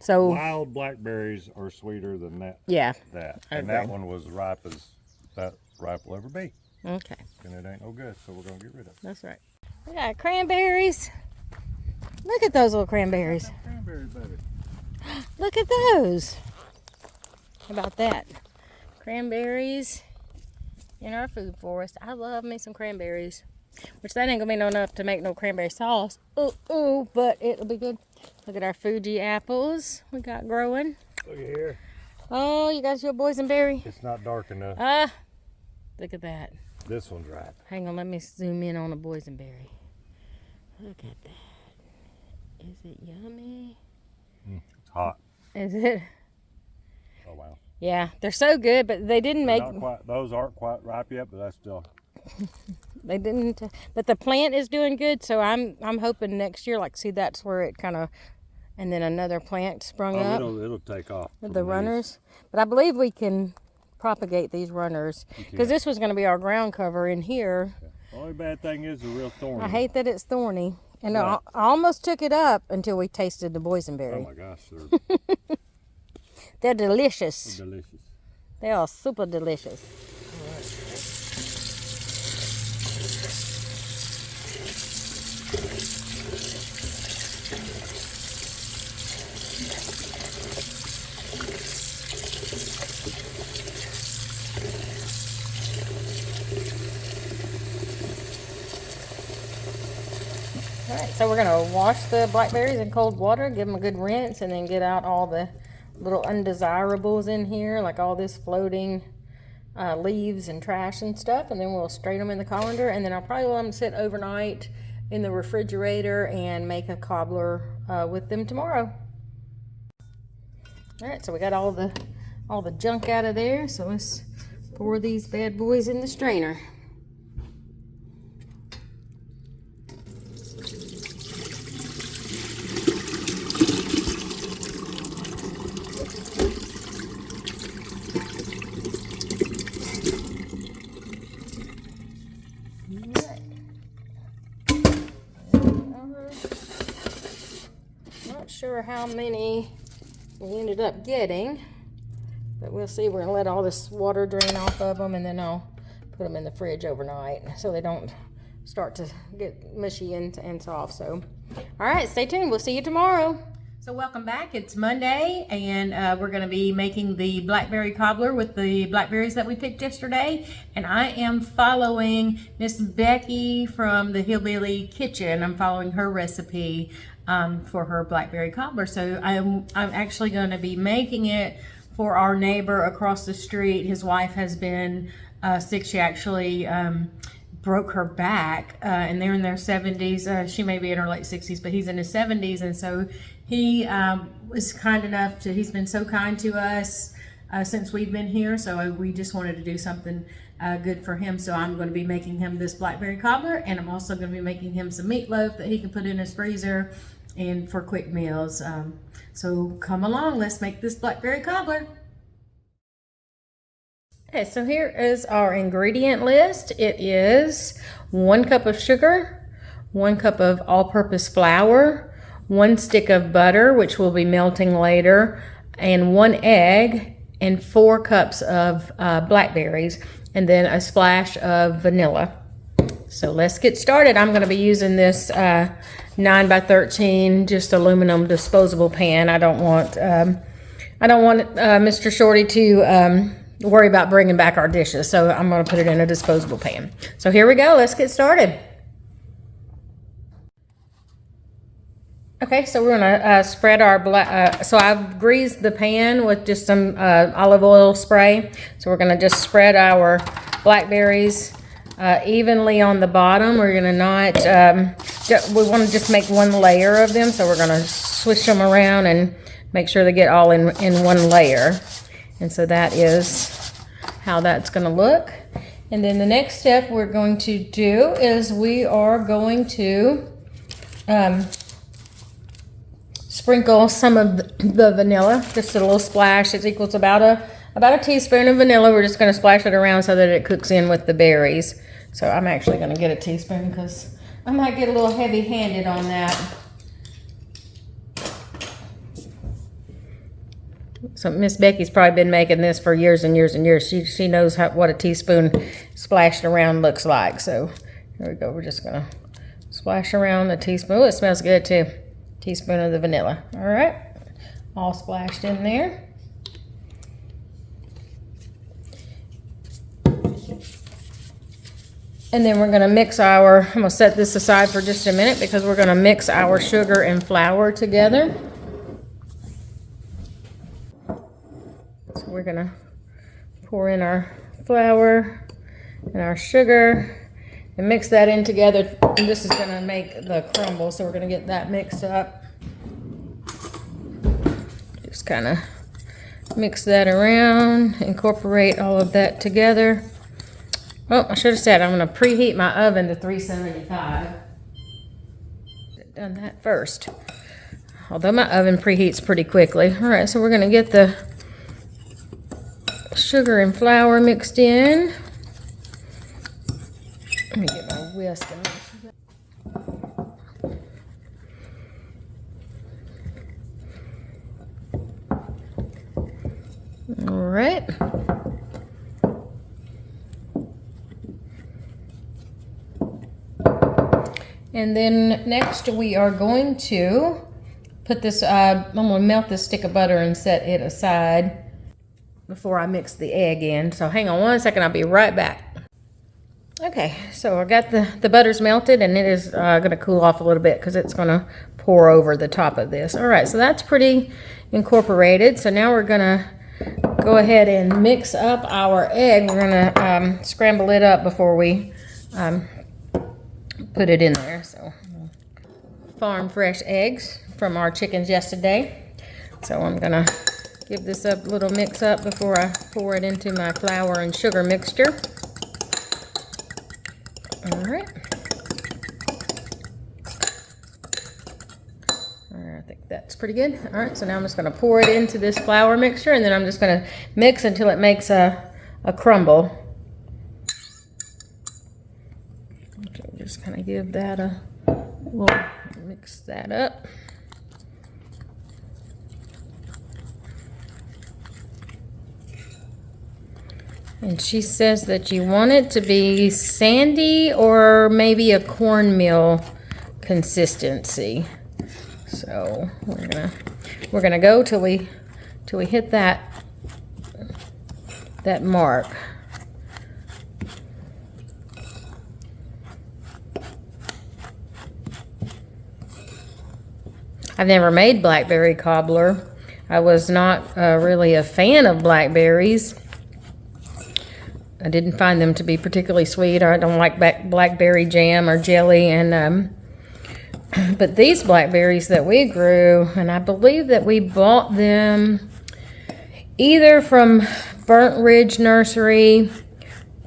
So Wild blackberries are sweeter than that. yeah. And agree. that one was ripe as that ripe will ever be. Okay. And it ain't no good, so we're gonna get rid of it. That's right. We got cranberries. Look at those little cranberries. Cranberry, baby. Look at those. How about that? Cranberries in our food forest. I love me some cranberries. Which that ain't gonna be enough to make no cranberry sauce. Ooh, but it'll be good. Look at our Fuji apples we got growing. Look here. Oh, you got your boysenberry? It's not dark enough. Look at that. This one's ripe. Hang on, let me zoom in on a boysenberry. Look at that. Is it yummy? It's hot. Is it? Oh wow. Yeah, they're so good, but they didn't make. Those aren't quite ripe yet, but that's still. They didn't, but the plant is doing good. So I'm hoping next year, like, see, that's where it kind of, and then another plant sprung up. It'll take off. With the runners, but I believe we can propagate these runners because this was going to be our ground cover in here. The only bad thing is the real thorny. I hate that it's thorny, and I almost took it up until we tasted the Oh boysenberry. my gosh, They're delicious. they're delicious. They are super delicious. Alright, so we're going to wash the blackberries in cold water, give them a good rinse, and then get out all the little undesirables in here, like all this floating leaves and trash and stuff, and then we'll strain them in the colander, and then I'll probably let them sit overnight in the refrigerator and make a cobbler with them tomorrow. Alright, so we got all the junk out of there, so let's pour these bad boys in the strainer. Not sure how many we ended up getting, but we'll see. We're gonna let all this water drain off of them, and then I'll put them in the fridge overnight so they don't start to get mushy and soft. So, all right, stay tuned. We'll see you tomorrow. So welcome back. It's Monday, and we're going to be making the Blackberry Cobbler with the blackberries that we picked yesterday. And I am following Miss Becky from the Hillbilly Kitchen. I'm following her recipe for her Blackberry Cobbler. So I'm actually going to be making it for our neighbor across the street. His wife has been sick. She actually broke her back, and they're in their 70s. She may be in her late 60s, but he's in his 70s, and so he was kind enough to, he's been so kind to us since we've been here, so we just wanted to do something good for him. So I'm going to be making him this Blackberry Cobbler, and I'm also going to be making him some meatloaf that he can put in his freezer and for quick meals. So come along, let's make this Blackberry Cobbler. Okay, so here is our ingredient list. It is 1 cup of sugar, 1 cup of all-purpose flour, 1 stick of butter, which will be melting later, and 1 egg, and 4 cups of blackberries, and then a splash of vanilla. So let's get started. I'm going to be using this 9x13 just aluminum disposable pan. I don't want Mr. Shorty to worry about bringing back our dishes, so I'm going to put it in a disposable pan. So here we go. Let's get started. Okay, so we're going to spread our so I've greased the pan with just some olive oil spray. So we're going to just spread our blackberries evenly on the bottom. We're going to not, we want to just make 1 layer of them. So we're going to swish them around and make sure they get all in 1 layer. And so that is how that's going to look. And then the next step we're going to do is we are going to sprinkle some of the vanilla, just a little splash. It equals about a teaspoon of vanilla. We're just going to splash it around so that it cooks in with the berries. So I'm actually going to get a teaspoon because I might get a little heavy-handed on that. So Miss Becky's probably been making this for years and years and years. She knows what a teaspoon splashed around looks like. So here we go. We're just gonna splash around a teaspoon. Oh, it smells good too. Teaspoon of the vanilla. All right, all splashed in there. And then we're gonna mix I'm gonna set this aside for just a minute because we're gonna mix our sugar and flour together. So we're gonna pour in our flour and our sugar and mix that in together. And this is gonna make the crumble, so we're gonna get that mixed up. Just kind of mix that around, incorporate all of that together. Oh, I should have said I'm going to preheat my oven to 375. Done that first. Although my oven preheats pretty quickly. All right, so we're going to get the sugar and flour mixed in. Let me get my whisk and all right. And then next we are going to put this, I'm going to melt this stick of butter and set it aside before I mix the egg in. So hang on one second, I'll be right back. Okay, so I got the butter's melted and it is going to cool off a little bit because it's going to pour over the top of this. All right, so that's pretty incorporated. So now we're going to go ahead and mix up our egg. We're going to scramble it up before we put it in there. So farm fresh eggs from our chickens yesterday. So I'm gonna give this a little mix up before I pour it into my flour and sugar mixture. All right. I think that's pretty good. All right, so now I'm just gonna pour it into this flour mixture, and then I'm just gonna mix until it makes a crumble. Just kind of give that a little, mix that up. And she says that you want it to be sandy or maybe a cornmeal consistency. So we're gonna go till we hit that mark. I've never made blackberry cobbler. I was not really a fan of blackberries. I didn't find them to be particularly sweet. I don't like blackberry jam or jelly. And but these blackberries that we grew, and I believe that we bought them either from Burnt Ridge Nursery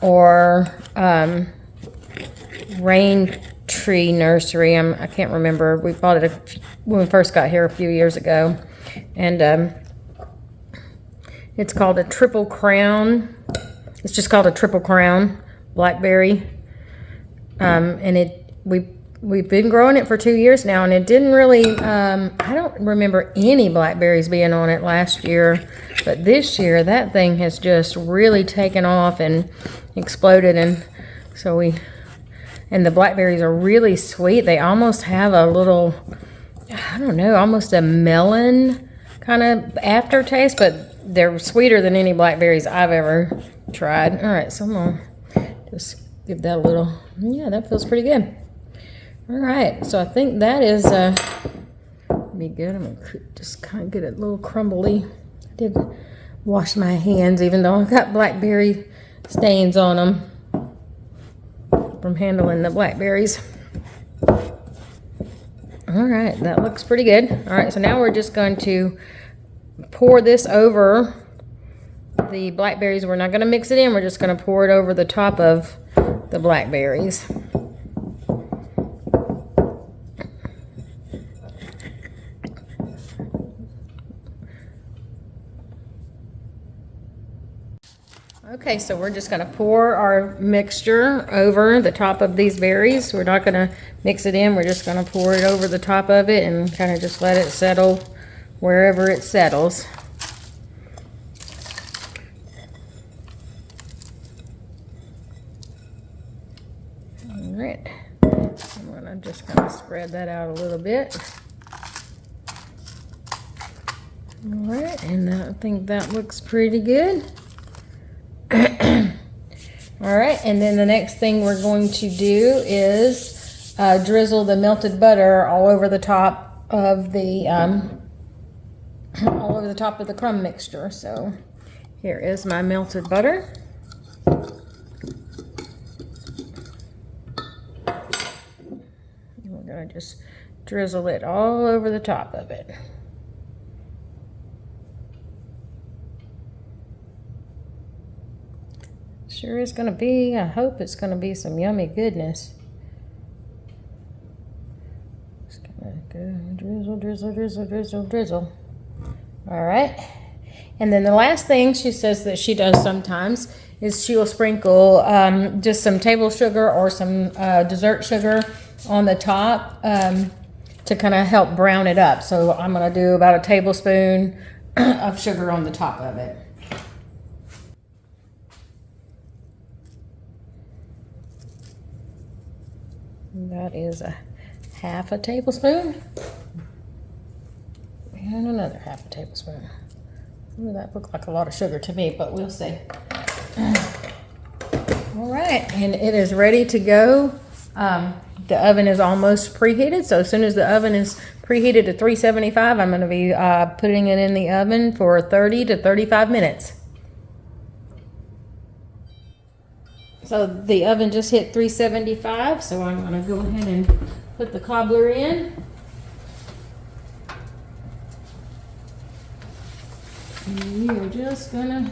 or Rain Tree Nursery. I can't remember. We bought it when we first got here a few years ago, and it's called a Triple Crown. It's just called a Triple Crown blackberry, and we've been growing it for 2 years now, and it didn't really. I don't remember any blackberries being on it last year, but this year that thing has just really taken off and exploded, and so and the blackberries are really sweet. They almost have a little, I don't know, almost a melon kind of aftertaste, but they're sweeter than any blackberries I've ever tried. All right, so I'm gonna just give that a little, yeah, that feels pretty good. All right, so I think that is be good. I'm gonna just kind of get it a little crumbly. I did wash my hands, even though I've got blackberry stains on them from handling the blackberries. All right, that looks pretty good. All right, so now we're just going to pour this over the blackberries. We're not going to mix it in. We're just going to pour it over the top of the blackberries. Okay, so we're just going to pour our mixture over the top of these berries. We're not going to mix it in. We're just going to pour it over the top of it and kind of just let it settle wherever it settles. Alright, I'm just going to spread that out a little bit. Alright, and I think that looks pretty good. Alright, and then the next thing we're going to do is drizzle the melted butter all over the top of the crumb mixture. So here is my melted butter. We're going to just drizzle it all over the top of it. Sure is going to be, I hope it's going to be some yummy goodness. Just going to go drizzle, drizzle, drizzle, drizzle, drizzle. All right. And then the last thing she says that she does sometimes is she will sprinkle just some table sugar or some dessert sugar on the top to kind of help brown it up. So I'm going to do about a tablespoon of sugar on the top of it. That is a half a tablespoon. And another half a tablespoon. Ooh, that looked like a lot of sugar to me, but we'll see. All right, and it is ready to go. The oven is almost preheated, so as soon as the oven is preheated to 375, I'm going to be putting it in the oven for 30 to 35 minutes. So the oven just hit 375, so I'm going to go ahead and put the cobbler in. And we are just going to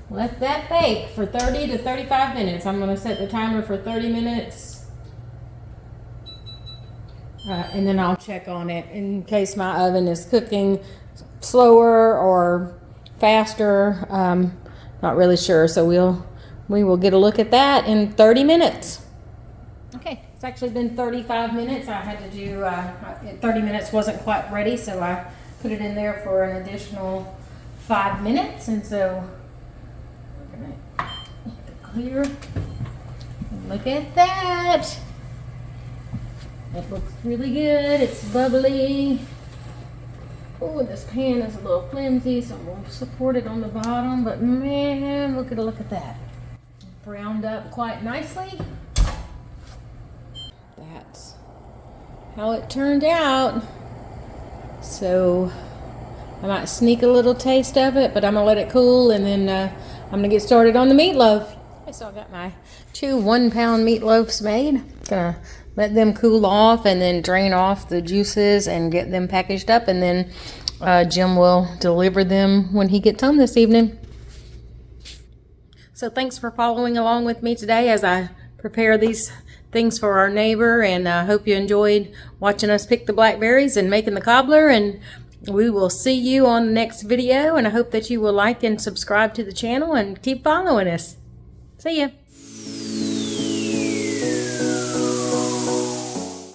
let that bake for 30 to 35 minutes. I'm going to set the timer for 30 minutes. And then I'll check on it in case my oven is cooking slower or faster. Not really sure, so we will get a look at that in 30 minutes. Okay, it's actually been 35 minutes. I had to do, 30 minutes wasn't quite ready, so I put it in there for an additional 5 minutes. And so we're gonna clear. Look at that. It looks really good. It's bubbly. Oh, this pan is a little flimsy, so we'll support it on the bottom. But man, look at that. Browned up quite nicely. That's how it turned out. So I might sneak a little taste of it, but I'm gonna let it cool, and then I'm gonna get started on the meatloaf. Okay, so I got my 2 1-pound meatloaves made. Gonna let them cool off and then drain off the juices and get them packaged up, and then Jim will deliver them when he gets home this evening. So thanks for following along with me today as I prepare these things for our neighbor, and I hope you enjoyed watching us pick the blackberries and making the cobbler, and we will see you on the next video, and I hope that you will like and subscribe to the channel and keep following us. See ya.